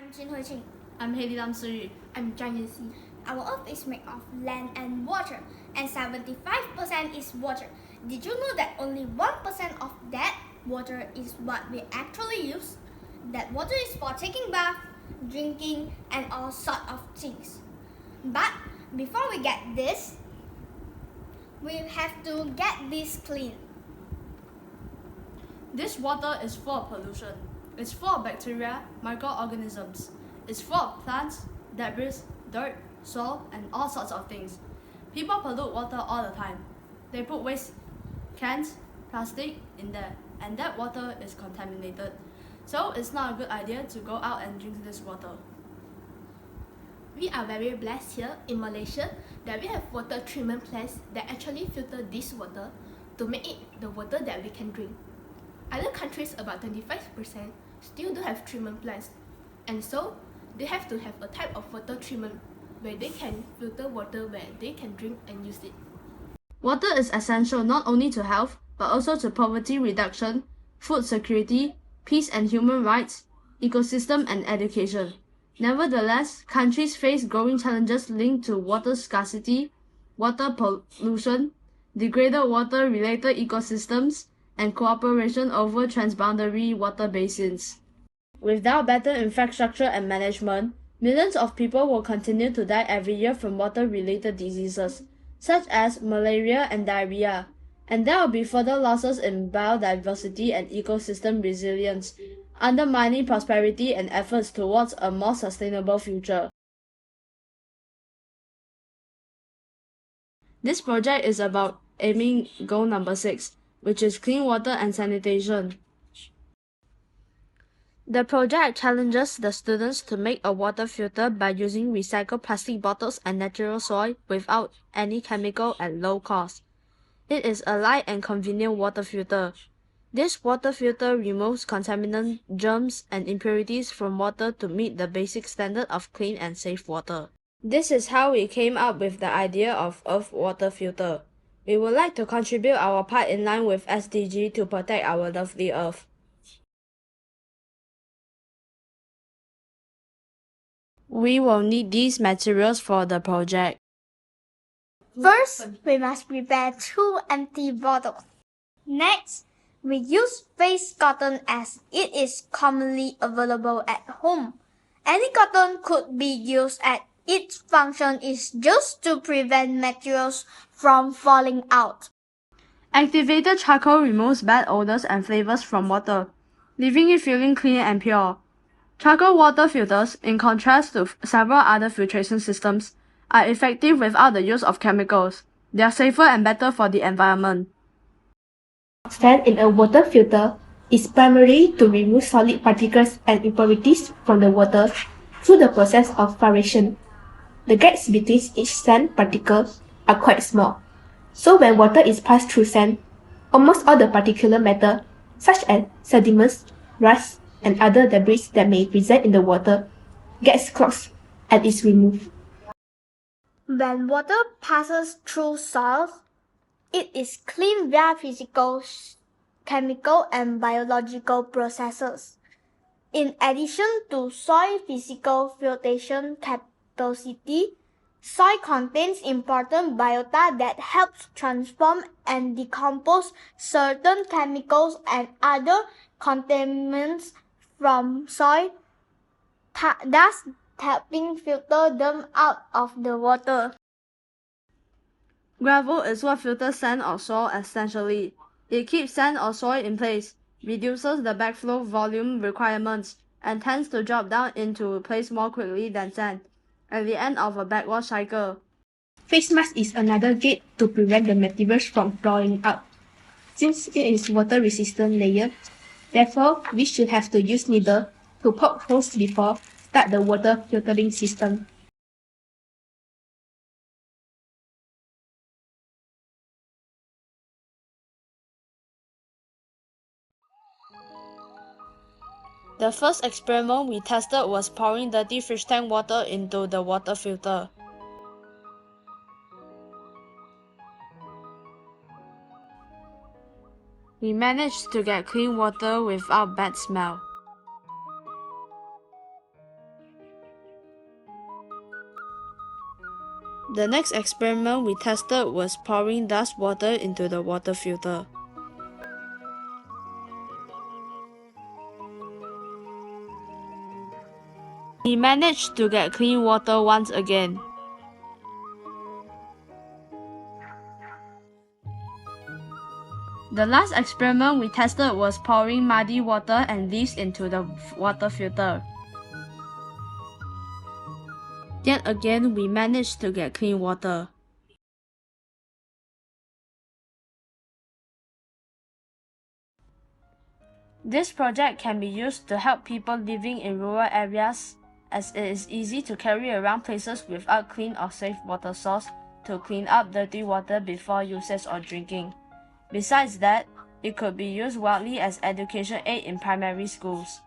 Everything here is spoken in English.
I'm Jin Hui Ching. I'm Haley Lam Suri. I'm JI112. Our Earth is made of land and water, and 75% is water. Did you know that only 1% of that water is what we actually use? That water is for taking bath, drinking, and all sort of things. But before we get this, we have to get this clean. This water is full of pollution. It's full of bacteria, microorganisms. It's full of plants, debris, dirt, soil, and all sorts of things. People pollute water all the time. They put waste cans, plastic in there, and that water is contaminated. So it's not a good idea to go out and drink this water. We are very blessed here in Malaysia that we have water treatment plants that actually filter this water to make it the water that we can drink. Other countries, about 25%, still do have treatment plants, and so they have to have a type of water treatment where they can filter water where they can drink and use it. Water is essential not only to health, but also to poverty reduction, food security, peace and human rights, ecosystem and education. Nevertheless, countries face growing challenges linked to water scarcity, water pollution, degraded water-related ecosystems, and cooperation over transboundary water basins. Without better infrastructure and management, millions of people will continue to die every year from water-related diseases, such as malaria and diarrhea, and there will be further losses in biodiversity and ecosystem resilience, undermining prosperity and efforts towards a more sustainable future. This project is about aiming goal number 6, which is clean water and sanitation. The project challenges the students to make a water filter by using recycled plastic bottles and natural soil without any chemical at low cost. It is a light and convenient water filter. This water filter removes contaminant, germs, and impurities from water to meet the basic standard of clean and safe water. This is how we came up with the idea of Earth Water Filter. We would like to contribute our part in line with SDG to protect our lovely Earth. We will need these materials for the project. First, we must prepare 2 empty bottles. Next, we use face cotton as it is commonly available at home. Any cotton could be used as its function is just to prevent materials from falling out. Activated charcoal removes bad odors and flavors from water, leaving it feeling clean and pure. Charcoal water filters, in contrast to several other filtration systems, are effective without the use of chemicals. They are safer and better for the environment. Stand in a water filter is primarily to remove solid particles and impurities from the water through the process of filtration. The gaps between each sand particle are quite small, so when water is passed through sand, almost all the particulate matter, such as sediments, rust, and other debris that may present in the water, gets clogged and is removed. When water passes through soils, it is cleaned via physical, chemical, and biological processes. In addition to soil physical filtration capacity, soil contains important biota that helps transform and decompose certain chemicals and other contaminants from soil, thus helping filter them out of the water. Gravel is what filters sand or soil essentially. It keeps sand or soil in place, reduces the backflow volume requirements, and tends to drop down into place more quickly than sand at the end of a backwash cycle. Face mask is another gate to prevent the materials from falling out. Since it is water-resistant layer, therefore we should have to use needle to poke holes before start the water filtering system. The first experiment we tested was pouring dirty fish tank water into the water filter. We managed to get clean water without bad smell. The next experiment we tested was pouring dust water into the water filter. We managed to get clean water once again. The last experiment we tested was pouring muddy water and leaves into the water filter. Yet again, we managed to get clean water. This project can be used to help people living in rural areas, as it is easy to carry around places without clean or safe water source to clean up dirty water before usage or drinking. Besides that, it could be used widely as education aid in primary schools.